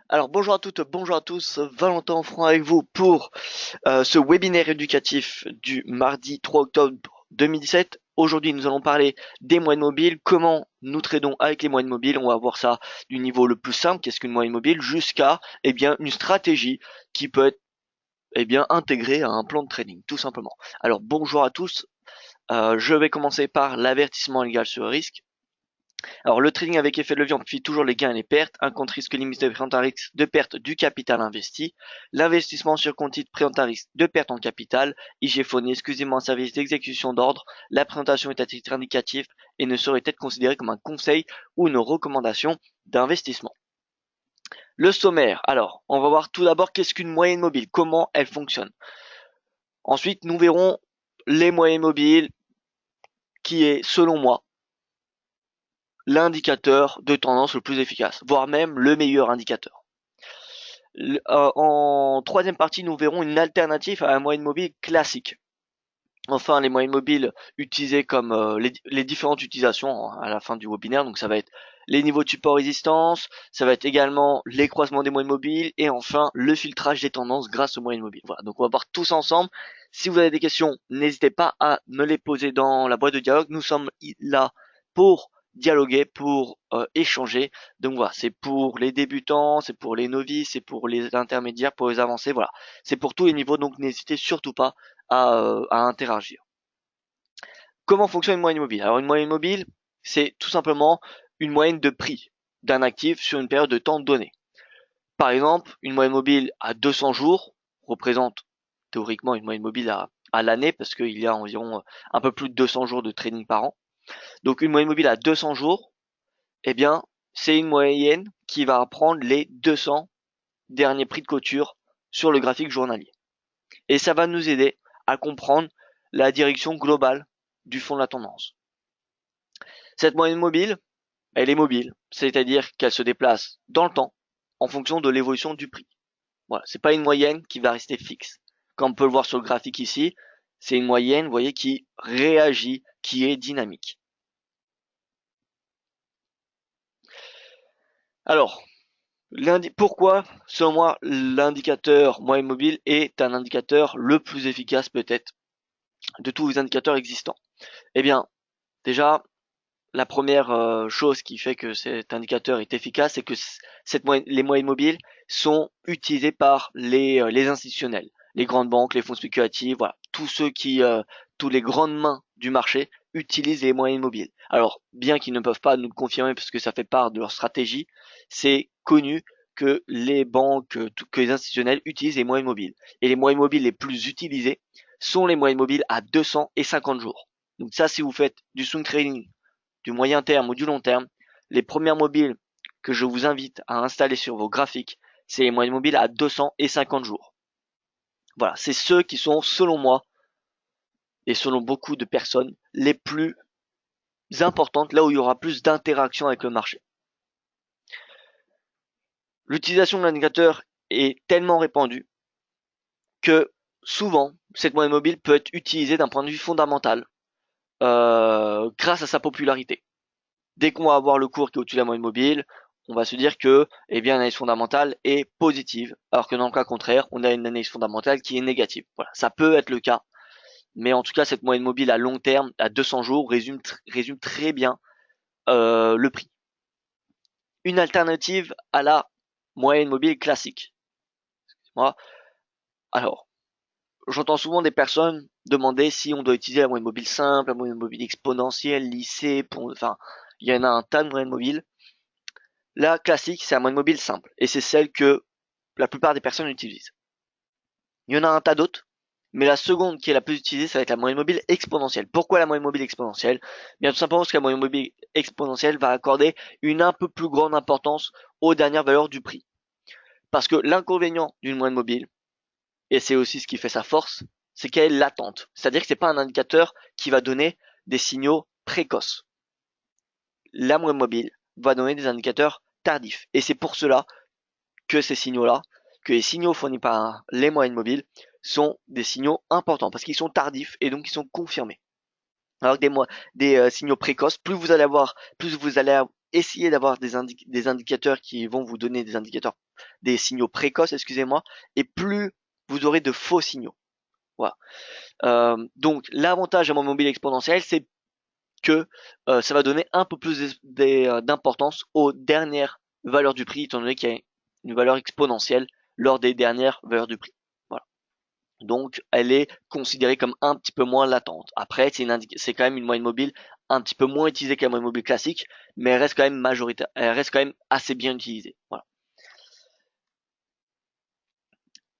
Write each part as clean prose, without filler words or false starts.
Alors bonjour à toutes, bonjour à tous, Valentin Enfant avec vous pour ce webinaire éducatif du mardi 3 octobre 2017. Aujourd'hui nous allons parler des moyennes mobiles, comment nous tradons avec les moyennes mobiles. On va voir ça du niveau le plus simple, qu'est-ce qu'une moyenne mobile, jusqu'à une stratégie qui peut être intégrée à un plan de trading, tout simplement. Alors bonjour à tous, je vais commencer par l'avertissement légal sur le risque. Alors le trading avec effet de levier amplifie toujours les gains et les pertes. Un compte risque limité présente un risque de perte du capital investi. L'investissement sur compte titre présente un risque de perte en capital. IGFONI, exclusivement un service d'exécution d'ordre. La présentation est à titre indicatif et ne saurait être considérée comme un conseil ou une recommandation d'investissement. Le sommaire. Alors, on va voir tout d'abord qu'est-ce qu'une moyenne mobile, comment elle fonctionne. Ensuite, nous verrons les moyennes mobiles qui est, selon moi, l'indicateur de tendance le plus efficace, voire même le meilleur indicateur. En troisième partie, nous verrons une alternative à la moyenne mobile classique. Enfin, les moyennes mobiles utilisées comme les différentes utilisations à la fin du webinaire. Donc ça va être les niveaux de support résistance, ça va être également les croisements des moyennes mobiles et enfin le filtrage des tendances grâce aux moyennes mobiles. Voilà, donc on va voir tous ensemble. Si vous avez des questions, n'hésitez pas à me les poser dans la boîte de dialogue. Nous sommes là pour dialoguer, pour échanger. Donc voilà, c'est pour les débutants, c'est pour les novices, c'est pour les intermédiaires, pour les avancés. Voilà, c'est pour tous les niveaux. Donc n'hésitez surtout pas à interagir. Comment fonctionne une moyenne mobile? Alors une moyenne mobile, c'est tout simplement une moyenne de prix d'un actif sur une période de temps donnée. Par exemple, une moyenne mobile à 200 jours représente théoriquement une moyenne mobile à l'année parce qu'il y a environ un peu plus de 200 jours de trading par an. Donc une moyenne mobile à 200 jours, eh bien, c'est une moyenne qui va prendre les 200 derniers prix de clôture sur le graphique journalier. Et ça va nous aider à comprendre la direction globale du fond de la tendance. Cette moyenne mobile, elle est mobile, c'est-à-dire qu'elle se déplace dans le temps en fonction de l'évolution du prix. Voilà, c'est pas une moyenne qui va rester fixe. Comme on peut le voir sur le graphique ici, c'est une moyenne, vous voyez, qui réagit, qui est dynamique. Alors, pourquoi, selon moi, l'indicateur moyenne mobile est un indicateur le plus efficace peut-être de tous les indicateurs existants? Eh bien, déjà, la première chose qui fait que cet indicateur est efficace, c'est que les moyennes mobiles sont utilisées par les institutionnels, les grandes banques, les fonds spéculatifs, voilà, tous les grandes mains du marché utilisent les moyennes mobiles. Alors, bien qu'ils ne peuvent pas nous le confirmer parce que ça fait part de leur stratégie, c'est connu que les banques, que les institutionnels utilisent les moyennes mobiles. Et les moyennes mobiles les plus utilisées sont les moyennes mobiles à 250 jours. Donc ça, si vous faites du swing trading du moyen terme ou du long terme, les premières mobiles que je vous invite à installer sur vos graphiques, c'est les moyennes mobiles à 250 jours. Voilà, c'est ceux qui sont, selon moi, et selon beaucoup de personnes, les plus importantes, là où il y aura plus d'interaction avec le marché. L'utilisation de l'indicateur est tellement répandue que souvent, cette moyenne mobile peut être utilisée d'un point de vue fondamental grâce à sa popularité. Dès qu'on va avoir le cours qui est au-dessus de la moyenne mobile, on va se dire que l'analyse fondamentale est positive, alors que dans le cas contraire, on a une analyse fondamentale qui est négative. Voilà, ça peut être le cas, mais en tout cas, cette moyenne mobile à long terme, à 200 jours, résume très bien le prix. Une alternative à la moyenne mobile classique. Moi, alors, j'entends souvent des personnes demander si on doit utiliser la moyenne mobile simple, la moyenne mobile exponentielle, lissée, enfin, il y en a un tas de moyennes mobiles. La classique, c'est la moyenne mobile simple, et c'est celle que la plupart des personnes utilisent. Il y en a un tas d'autres, mais la seconde qui est la plus utilisée, ça va être la moyenne mobile exponentielle. Pourquoi la moyenne mobile exponentielle? Bien tout simplement parce que la moyenne mobile exponentielle va accorder une un peu plus grande importance aux dernières valeurs du prix. Parce que l'inconvénient d'une moyenne mobile, et c'est aussi ce qui fait sa force, c'est qu'elle est latente. C'est-à-dire que c'est pas un indicateur qui va donner des signaux précoces. La moyenne mobile va donner des indicateurs tardifs. Et c'est pour cela que ces signaux-là, que les signaux fournis par les moyennes mobiles sont des signaux importants parce qu'ils sont tardifs et donc ils sont confirmés. Alors que des signaux précoces, plus vous allez essayez d'avoir des indicateurs qui vont vous donner des signaux précoces, excusez-moi, et plus vous aurez de faux signaux. Voilà. Donc l'avantage à mon mobile exponentiel, c'est que ça va donner un peu plus d'importance aux dernières valeurs du prix, étant donné qu'il y a une valeur exponentielle lors des dernières valeurs du prix. Voilà. Donc elle est considérée comme un petit peu moins latente. Après, c'est quand même une moyenne mobile un petit peu moins utilisée qu'un moyenne mobile classique, mais elle reste quand même majoritaire, elle reste quand même assez bien utilisée. Voilà.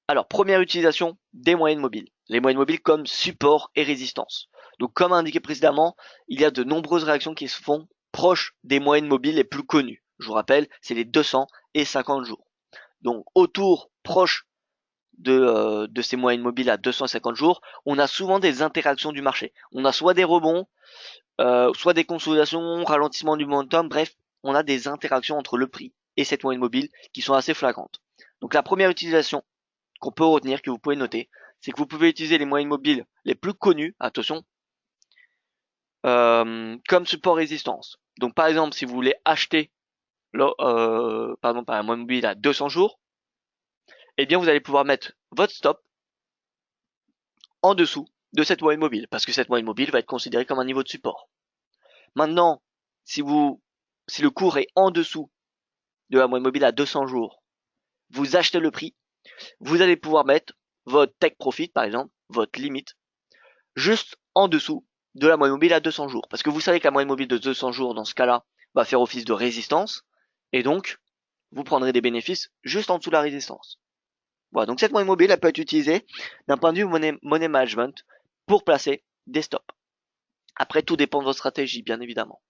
Alors, première utilisation des moyennes mobiles. Les moyennes mobiles comme support et résistance. Donc, comme indiqué précédemment, il y a de nombreuses réactions qui se font proches des moyennes mobiles les plus connues. Je vous rappelle, c'est les 200 et 50 jours. Donc, autour, proche de ces moyennes mobiles à 250 jours, on a souvent des interactions du marché. On a soit des rebonds, soit des consolidations, ralentissement du momentum, bref, on a des interactions entre le prix et cette moyenne mobile qui sont assez flagrantes. Donc la première utilisation qu'on peut retenir, que vous pouvez noter, c'est que vous pouvez utiliser les moyennes mobiles les plus connues, attention, comme support résistance. Donc par exemple, si vous voulez acheter par exemple un moyenne mobile à 200 jours, eh bien vous allez pouvoir mettre votre stop en dessous de cette moyenne mobile, parce que cette moyenne mobile va être considérée comme un niveau de support. Maintenant, si le cours est en dessous de la moyenne mobile à 200 jours, vous achetez le prix, vous allez pouvoir mettre votre take profit, par exemple, votre limite, juste en dessous de la moyenne mobile à 200 jours. Parce que vous savez que la moyenne mobile de 200 jours, dans ce cas-là, va faire office de résistance, et donc, vous prendrez des bénéfices juste en dessous de la résistance. Voilà, donc cette moyenne mobile, elle peut être utilisée d'un point de vue money management pour placer des stops. Après, tout dépend de votre stratégie, bien évidemment.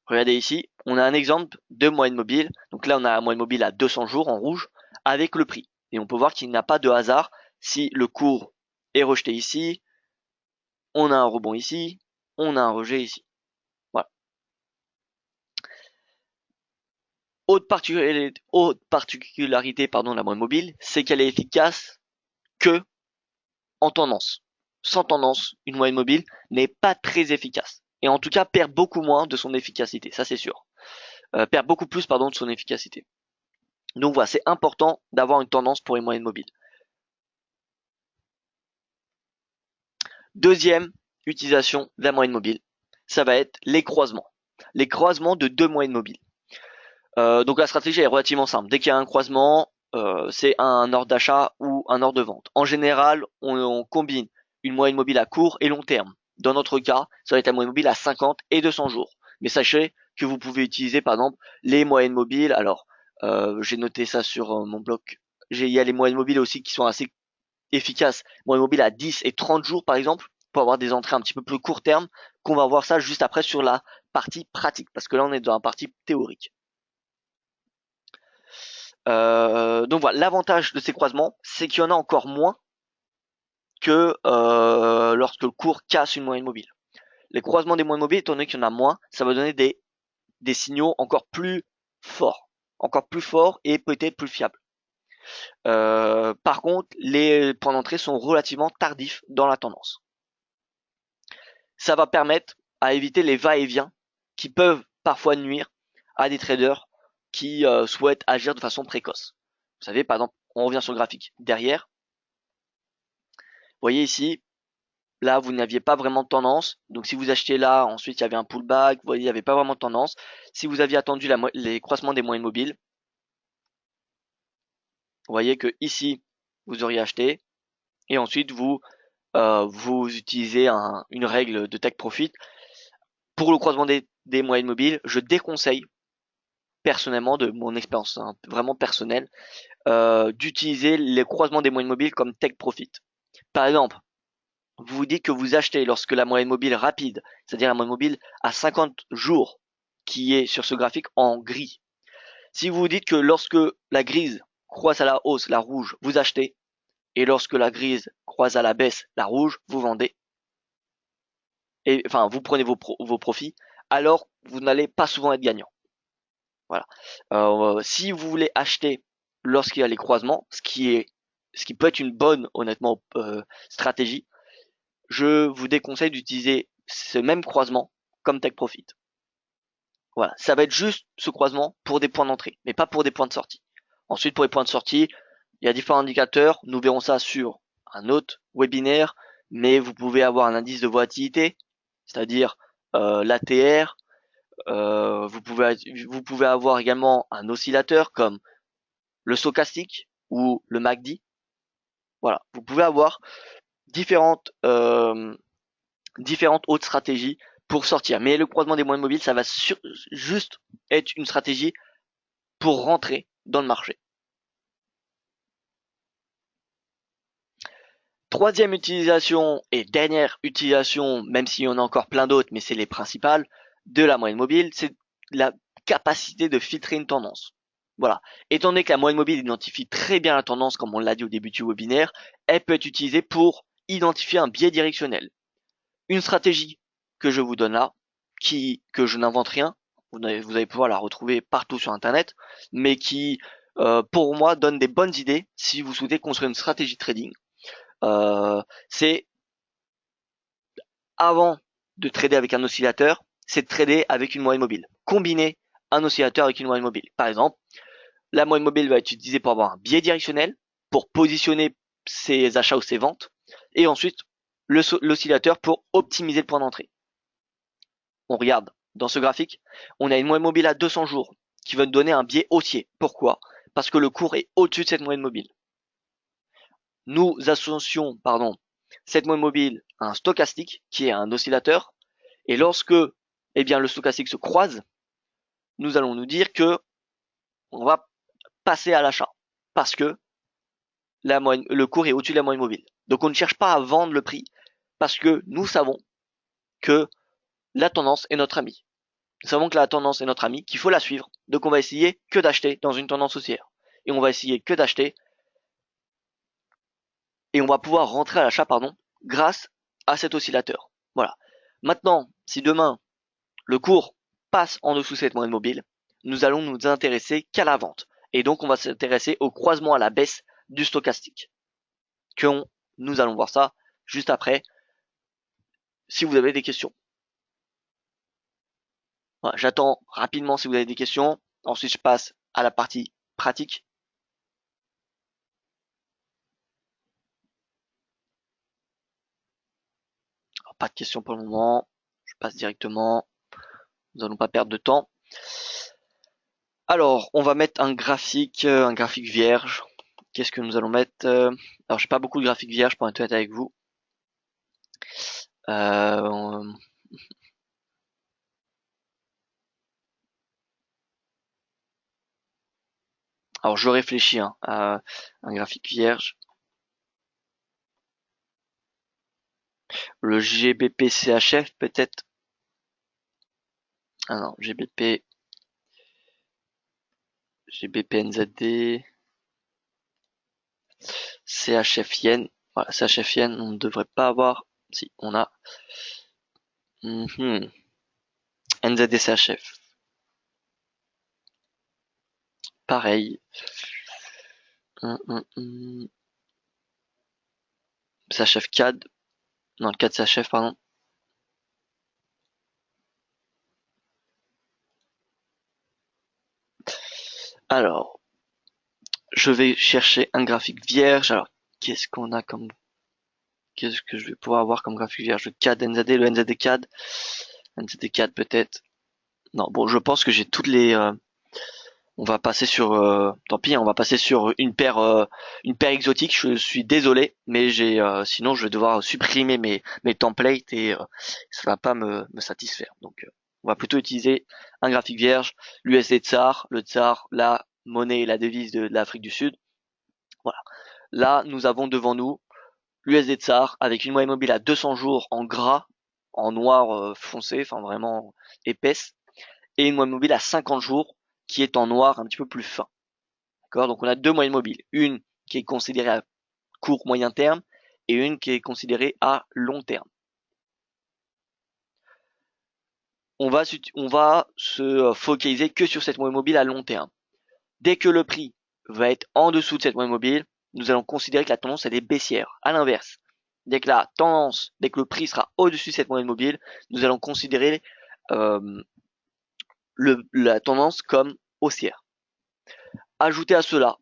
Regardez ici, on a un exemple de moyenne mobile. Donc là, on a la moyenne mobile à 200 jours en rouge avec le prix. Et on peut voir qu'il n'y a pas de hasard si le cours est rejeté ici, on a un rebond ici, on a un rejet ici. Voilà. Autre particularité de la moyenne mobile, c'est qu'elle est efficace que en tendance. Sans tendance, une moyenne mobile n'est pas très efficace. Et en tout cas, perd beaucoup moins de son efficacité, ça c'est sûr. Perd beaucoup plus, pardon, de son efficacité. Donc voilà, c'est important d'avoir une tendance pour les moyennes mobiles. Deuxième utilisation de la moyenne mobile, ça va être les croisements. Les croisements de deux moyennes mobiles. Donc la stratégie est relativement simple. Dès qu'il y a un croisement, c'est un ordre d'achat ou un ordre de vente. En général, on combine une moyenne mobile à court et long terme. Dans notre cas, ça va être la moyenne mobile à 50 et 200 jours. Mais sachez que vous pouvez utiliser par exemple les moyennes mobiles. Alors, j'ai noté ça sur mon bloc. Il y a les moyennes mobiles aussi qui sont assez efficaces. Moyenne mobile à 10 et 30 jours par exemple, pour avoir des entrées un petit peu plus court terme, qu'on va voir ça juste après sur la partie pratique. Parce que là, on est dans la partie théorique. Donc voilà, l'avantage de ces croisements, c'est qu'il y en a encore moins que lorsque le cours casse une moyenne mobile. Les croisements des moyennes mobiles, étant donné qu'il y en a moins, ça va donner des signaux encore plus forts et peut-être plus fiables. Par contre, les points d'entrée sont relativement tardifs dans la tendance. Ça va permettre à éviter les va-et-vient qui peuvent parfois nuire à des traders qui souhaitent agir de façon précoce. Vous savez, par exemple, on revient sur le graphique derrière. Vous voyez ici, là, vous n'aviez pas vraiment de tendance. Donc, si vous achetiez là, ensuite, il y avait un pullback. Vous voyez, il n'y avait pas vraiment de tendance. Si vous aviez attendu les croisements des moyennes mobiles, vous voyez que ici, vous auriez acheté. Et ensuite, vous utilisez une règle de take profit. Pour le croisement des moyennes mobiles, je déconseille, personnellement, de mon expérience vraiment personnelle, d'utiliser les croisements des moyennes mobiles comme take profit. Par exemple, vous vous dites que vous achetez lorsque la moyenne mobile rapide, c'est-à-dire la moyenne mobile à 50 jours, qui est sur ce graphique en gris. Si vous vous dites que lorsque la grise croise à la hausse, la rouge, vous achetez, et lorsque la grise croise à la baisse, la rouge, vous vendez, et enfin vous prenez vos profits, alors vous n'allez pas souvent être gagnant. Voilà. Si vous voulez acheter lorsqu'il y a les croisements, ce qui peut être une bonne, honnêtement, stratégie, je vous déconseille d'utiliser ce même croisement comme take profit. Voilà, ça va être juste ce croisement pour des points d'entrée, mais pas pour des points de sortie. Ensuite, pour les points de sortie, il y a différents indicateurs. Nous verrons ça sur un autre webinaire, mais vous pouvez avoir un indice de volatilité, c'est-à-dire l'ATR. Vous pouvez avoir également un oscillateur comme le stochastique ou le MACD. Voilà, vous pouvez avoir différentes autres stratégies pour sortir. Mais le croisement des moyennes mobiles, ça va juste être une stratégie pour rentrer dans le marché. Troisième utilisation et dernière utilisation, même s'il y en a encore plein d'autres, mais c'est les principales, de la moyenne mobile, c'est la capacité de filtrer une tendance. Voilà. Étant donné que la moyenne mobile identifie très bien la tendance, comme on l'a dit au début du webinaire, elle peut être utilisée pour identifier un biais directionnel. Une stratégie que je vous donne là, que je n'invente rien, vous allez pouvoir la retrouver partout sur internet, mais qui pour moi donne des bonnes idées si vous souhaitez construire une stratégie trading. C'est avant de trader avec un oscillateur, c'est de trader avec une moyenne mobile. Combiner un oscillateur avec une moyenne mobile. Par exemple, la moyenne mobile va être utilisée pour avoir un biais directionnel, pour positionner ses achats ou ses ventes, et ensuite l'oscillateur pour optimiser le point d'entrée. On regarde dans ce graphique, on a une moyenne mobile à 200 jours qui va nous donner un biais haussier. Pourquoi? Parce que le cours est au-dessus de cette moyenne mobile. Nous associons, cette moyenne mobile à un stochastique qui est un oscillateur, et lorsque, le stochastique se croise, nous allons nous dire que on va passer à l'achat parce que le cours est au-dessus de la moyenne mobile. Donc on ne cherche pas à vendre le prix parce que nous savons que la tendance est notre ami. Nous savons que la tendance est notre ami, qu'il faut la suivre. Donc on va essayer que d'acheter dans une tendance haussière. Et on va essayer que d'acheter et on va pouvoir rentrer à l'achat, grâce à cet oscillateur. Voilà. Maintenant, si demain le cours passe en dessous de cette moyenne mobile, nous allons nous intéresser qu'à la vente. Et donc on va s'intéresser au croisement à la baisse du stochastique. Nous allons voir ça juste après, si vous avez des questions. Voilà, j'attends rapidement si vous avez des questions. Ensuite, je passe à la partie pratique. Alors, pas de questions pour le moment. Je passe directement. Nous n'allons pas perdre de temps. Alors, on va mettre un graphique vierge. Qu'est-ce que nous allons mettre? Alors, j'ai pas beaucoup de graphiques vierges pour être honnête avec vous. Euh, alors, je réfléchis à un graphique vierge. Le GBP CHF peut-être. Ah non, GBP NZD. CHF Yen. Voilà, CHF Yen, on ne devrait pas avoir. Si, on a. NZD CHF. Pareil. CHF CAD. Non, le CAD CHF, pardon. Alors, je vais chercher un graphique vierge. Alors, qu'est-ce que je vais pouvoir avoir comme graphique vierge? Le CAD NZD, le NZD CAD. NZD CAD peut-être. Non, bon, je pense que j'ai toutes les. On va passer sur. Tant pis, on va passer sur une paire exotique. Je suis désolé, mais sinon je vais devoir supprimer mes templates et ça va pas me satisfaire. Donc, on va plutôt utiliser un graphique vierge, l'USD Tsar, le Tsar, la monnaie et la devise de l'Afrique du Sud. Voilà. Là, nous avons devant nous l'USD Tsar avec une moyenne mobile à 200 jours en gras, en noir foncé, enfin vraiment épaisse, et une moyenne mobile à 50 jours qui est en noir un petit peu plus fin. D'accord? Donc on a deux moyennes mobiles, une qui est considérée à court moyen terme et une qui est considérée à long terme. On va se focaliser que sur cette moyenne mobile à long terme. Dès que le prix va être en dessous de cette moyenne mobile, nous allons considérer que la tendance elle est baissière. À l'inverse, dès que le prix sera au-dessus de cette moyenne mobile, nous allons considérer la tendance comme haussière. Ajouté à cela,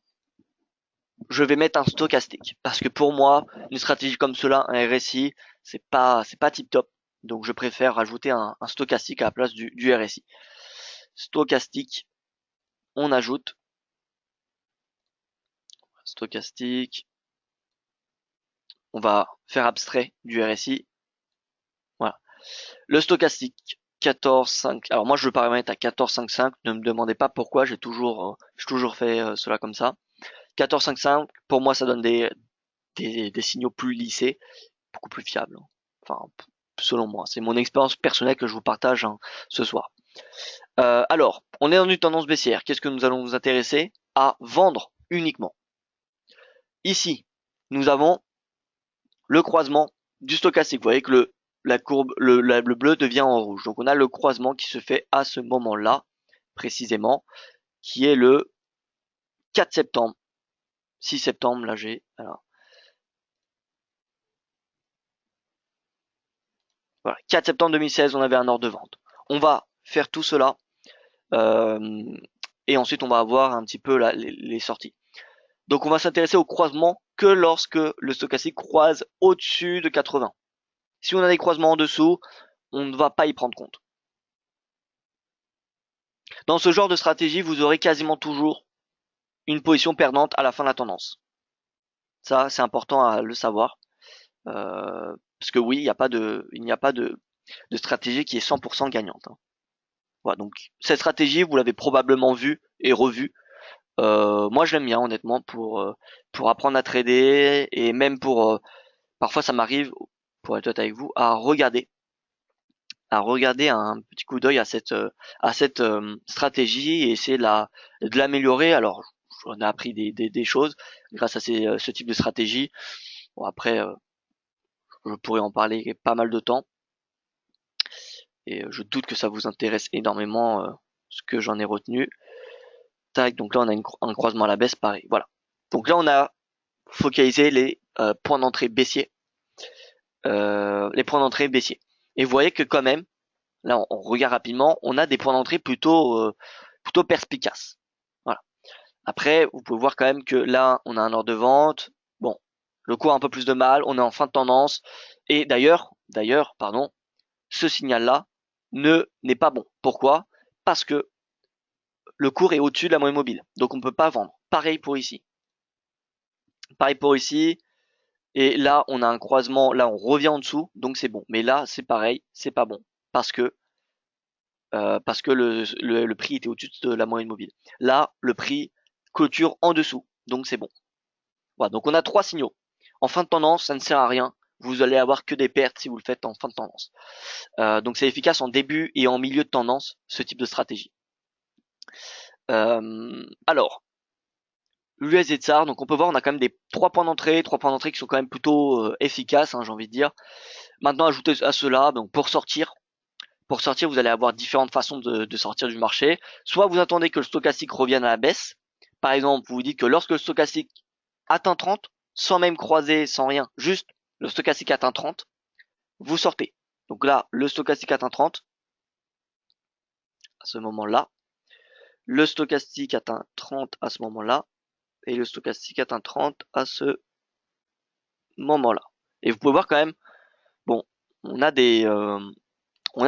je vais mettre un stochastique parce que pour moi, une stratégie comme cela, un RSI, c'est pas tip top. Donc je préfère rajouter un stochastique à la place du RSI. Stochastique, on ajoute stochastique. On va faire abstrait du RSI. Voilà. Le stochastique 14,5. Alors moi je le paramètre à 14,55. Ne me demandez pas pourquoi. J'ai toujours fait cela comme ça. 14,55. Pour moi ça donne des signaux plus lissés, beaucoup plus fiables. Enfin, selon moi, c'est mon expérience personnelle que je vous partage ce soir. Alors, on est dans une tendance baissière. Qu'est-ce que nous allons nous intéresser? À vendre uniquement. Ici, nous avons le croisement du stochastique. Vous voyez que la courbe, le bleu devient en rouge. Donc on a le croisement qui se fait à ce moment-là, précisément, qui est le 4 septembre. 6 septembre, là j'ai. Voilà, 4 septembre 2016, on avait un ordre de vente. On va faire tout cela et ensuite on va avoir un petit peu les sorties. Donc on va s'intéresser au croisement que lorsque le stochastique croise au-dessus de 80. Si on a des croisements en dessous, on ne va pas y prendre compte. Dans ce genre de stratégie, vous aurez quasiment toujours une position perdante à la fin de la tendance. Ça, c'est important à le savoir. Parce que oui, il n'y a pas de stratégie qui est 100% gagnante. Voilà, donc cette stratégie, vous l'avez probablement vue et revue. Moi, je l'aime bien, honnêtement, pour apprendre à trader et même parfois ça m'arrive, pour être honnête avec vous, à regarder un petit coup d'œil à cette stratégie et essayer de l'améliorer. Alors, j'en ai appris des choses grâce à ce type de stratégie. Bon, après, je pourrais en parler pas mal de temps et je doute que ça vous intéresse énormément ce que j'en ai retenu. Tac, donc là on a un croisement à la baisse, pareil. Voilà. Donc là on a focalisé les points d'entrée baissiers, Et vous voyez que quand même, là on regarde rapidement, on a des points d'entrée plutôt perspicaces. Voilà. Après, vous pouvez voir quand même que là on a un ordre de vente. Bon, le cours a un peu plus de mal, on est en fin de tendance. Et d'ailleurs, pardon, ce signal-là n'est pas bon. Pourquoi? Parce que le cours est au-dessus de la moyenne mobile. Donc on ne peut pas vendre. Pareil pour ici. Et là, on a un croisement. Là, on revient en dessous. Donc c'est bon. Mais là, c'est pareil. C'est pas bon. Parce que le prix était au-dessus de la moyenne mobile. Là, le prix clôture en dessous. Donc c'est bon. Voilà. Donc on a 3 signaux. En fin de tendance, ça ne sert à rien. Vous allez avoir que des pertes si vous le faites en fin de tendance. Donc c'est efficace en début et en milieu de tendance, ce type de stratégie. Alors, l'USD Tsar, donc on peut voir, on a quand même des 3 points d'entrée qui sont quand même plutôt efficaces, j'ai envie de dire. Maintenant, ajoutez à cela, donc pour sortir, vous allez avoir différentes façons de sortir du marché. Soit vous attendez que le stochastique revienne à la baisse. Par exemple, vous vous dites que lorsque le stochastique atteint 30, sans même croiser, sans rien, juste le stochastique atteint 30, vous sortez. Donc là, le stochastique atteint 30, à ce moment-là. Le stochastique atteint 30 à ce moment-là. Et le stochastique atteint 30 à ce moment-là. Et vous pouvez voir quand même, bon, on a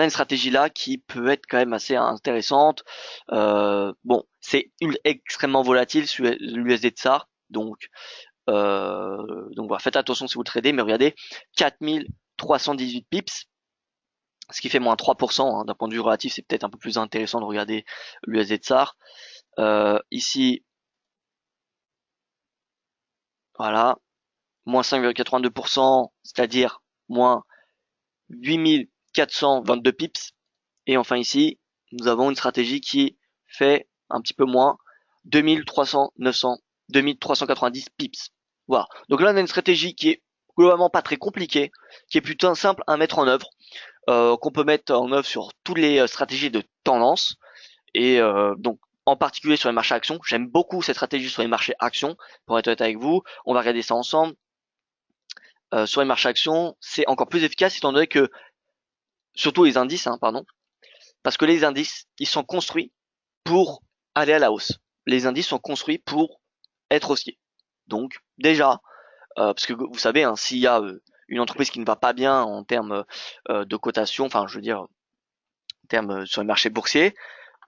une stratégie là qui peut être quand même assez intéressante. Bon, c'est extrêmement volatile sur l'USD Tsar, donc voilà, faites attention si vous tradez, mais regardez, 4318 pips, ce qui fait moins 3%, d'un point de vue relatif, c'est peut-être un peu plus intéressant de regarder l'USD Tsar. Ici, voilà, moins 5,82%, c'est-à-dire moins 8422 pips. Et enfin ici, nous avons une stratégie qui fait un petit peu moins 2390 pips. Voilà. Donc là, on a une stratégie qui est globalement pas très compliquée, qui est plutôt simple à mettre en œuvre, qu'on peut mettre en œuvre sur toutes les stratégies de tendance. Et donc, en particulier sur les marchés actions, j'aime beaucoup cette stratégie sur les marchés actions. Pour être honnête avec vous, on va regarder ça ensemble. Sur les marchés actions, c'est encore plus efficace étant donné que, surtout les indices, pardon, Parce que les indices, ils sont construits pour aller à la hausse. Les indices sont construits pour être haussiers. Donc déjà, parce que vous savez, hein, s'il y a une entreprise qui ne va pas bien en termes de cotation, enfin je veux dire en termes sur les marchés boursiers,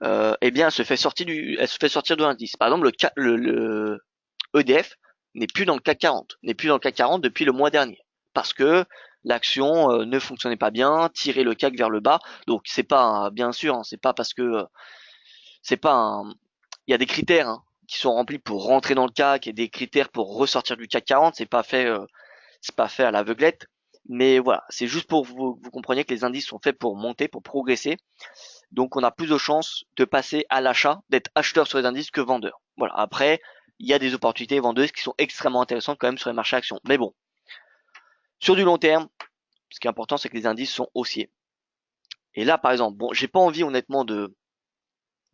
eh bien elle se fait sortir de l'indice. Par exemple, le EDF n'est plus dans le CAC 40, n'est plus dans le CAC 40 depuis le mois dernier, parce que l'action ne fonctionnait pas bien, tirait le CAC vers le bas. Donc c'est pas, bien sûr, hein, c'est pas parce que c'est pas un, il y a des critères hein, qui sont remplis pour rentrer dans le CAC et des critères pour ressortir du CAC 40. C'est pas fait à l'aveuglette. Mais voilà, c'est juste pour vous compreniez que les indices sont faits pour monter, pour progresser. Donc on a plus de chances de passer à l'achat, d'être acheteur sur les indices que vendeur. Voilà. Après, il y a des opportunités vendeuses qui sont extrêmement intéressantes quand même sur les marchés actions. Mais bon, sur du long terme, ce qui est important, c'est que les indices sont haussiers. Et là, par exemple, bon, j'ai pas envie honnêtement de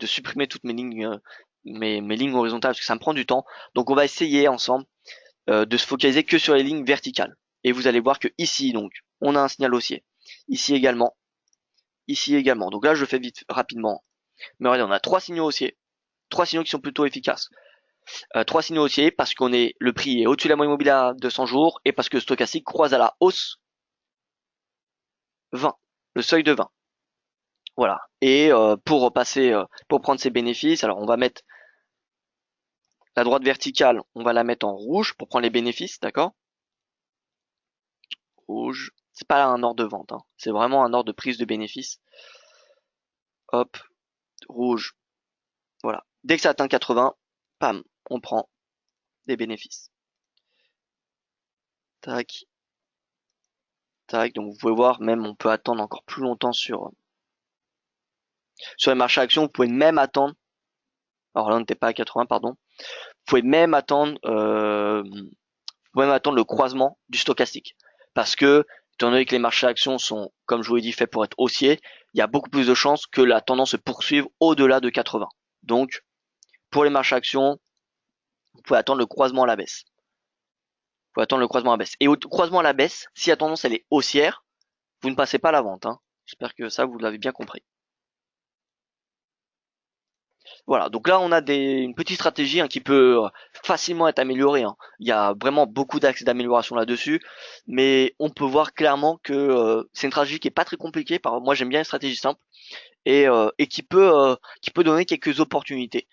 supprimer toutes mes lignes, mes lignes horizontales parce que ça me prend du temps. Donc on va essayer ensemble de se focaliser que sur les lignes verticales. Et vous allez voir que ici, donc, on a un signal haussier. Ici également. Ici également. Donc là, je fais vite, rapidement. Mais regardez, on a trois signaux haussiers. Trois signaux qui sont plutôt efficaces. Trois signaux haussiers parce qu'on est, le prix est au-dessus de la moyenne mobile à 200 jours et parce que le stochastique croise à la hausse 20. Le seuil de 20. Voilà. Et pour passer, pour prendre ces bénéfices, alors on va mettre la droite verticale, on va la mettre en rouge pour prendre les bénéfices, d'accord? Rouge. C'est pas un ordre de vente, hein. C'est vraiment un ordre de prise de bénéfice. Hop, rouge. Voilà. Dès que ça atteint 80, pam, on prend des bénéfices. Tac, tac. Donc vous pouvez voir, même on peut attendre encore plus longtemps sur les marchés actions. Vous pouvez même attendre. Alors là, on n'était pas à 80, pardon. Vous pouvez même attendre, le croisement du stochastique, parce que étant donné que les marchés actions sont, comme je vous l'ai dit, faits pour être haussiers, il y a beaucoup plus de chances que la tendance se poursuive au-delà de 80. Donc, pour les marchés actions, vous pouvez attendre le croisement à la baisse. Vous pouvez attendre le croisement à la baisse. Et au croisement à la baisse, si la tendance elle est haussière, vous ne passez pas à la vente, hein. J'espère que ça, vous l'avez bien compris. Voilà, donc là on a une petite stratégie hein, qui peut facilement être améliorée, hein. Il y a vraiment beaucoup d'axes d'amélioration là-dessus, mais on peut voir clairement que c'est une stratégie qui est pas très compliquée. Moi j'aime bien une stratégie simple et qui peut donner quelques opportunités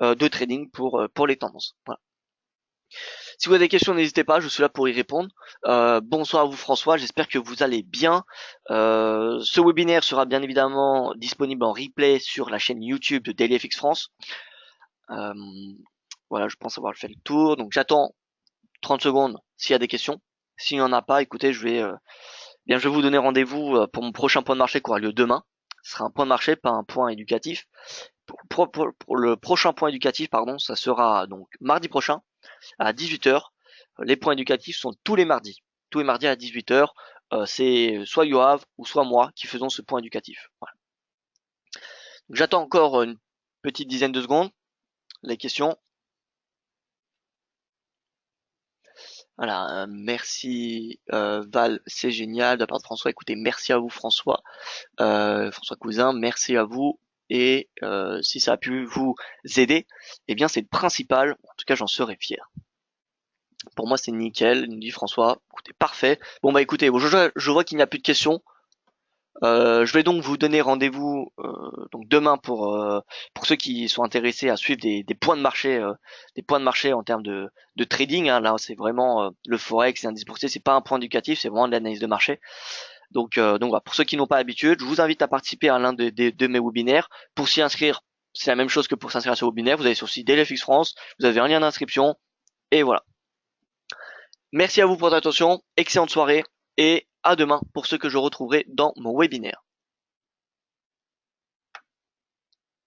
de trading pour les tendances. Voilà. Si vous avez des questions, n'hésitez pas, je suis là pour y répondre. Bonsoir à vous François, j'espère que vous allez bien. Ce webinaire sera bien évidemment disponible en replay sur la chaîne YouTube de DailyFX France. Euh, voilà, je pense avoir fait le tour. Donc j'attends 30 secondes s'il y a des questions. S'il n'y en a pas, écoutez, je vais vous donner rendez-vous pour mon prochain point de marché qui aura lieu demain. Ce sera un point de marché, pas un point éducatif. Pour le prochain point éducatif, pardon, ça sera donc mardi prochain à 18h. Les points éducatifs sont tous les mardis. Tous les mardis à 18h. C'est soit Yoav ou soit moi qui faisons ce point éducatif. Voilà. J'attends encore une petite dizaine de secondes. Les questions. Voilà, merci Val, c'est génial de la part de François. Écoutez, merci à vous François, François Cousin, merci à vous. Et si ça a pu vous aider, eh bien c'est le principal. En tout cas, j'en serais fier. Pour moi, c'est nickel, nous dit François. Écoutez, parfait. Bon bah écoutez, je vois qu'il n'y a plus de questions. Je vais donc vous donner rendez-vous donc demain pour ceux qui sont intéressés à suivre des points de marché, en termes de trading, hein. Là, c'est vraiment le forex, c'est indice boursier, c'est pas un point éducatif, c'est vraiment de l'analyse de marché. Donc voilà, pour ceux qui n'ont pas l'habitude, je vous invite à participer à l'un de mes webinaires. Pour s'y inscrire, c'est la même chose que pour s'inscrire à ce webinaire. Vous allez sur le site DailyFX France, vous avez un lien d'inscription et voilà. Merci à vous pour votre attention, excellente soirée et à demain pour ceux que je retrouverai dans mon webinaire.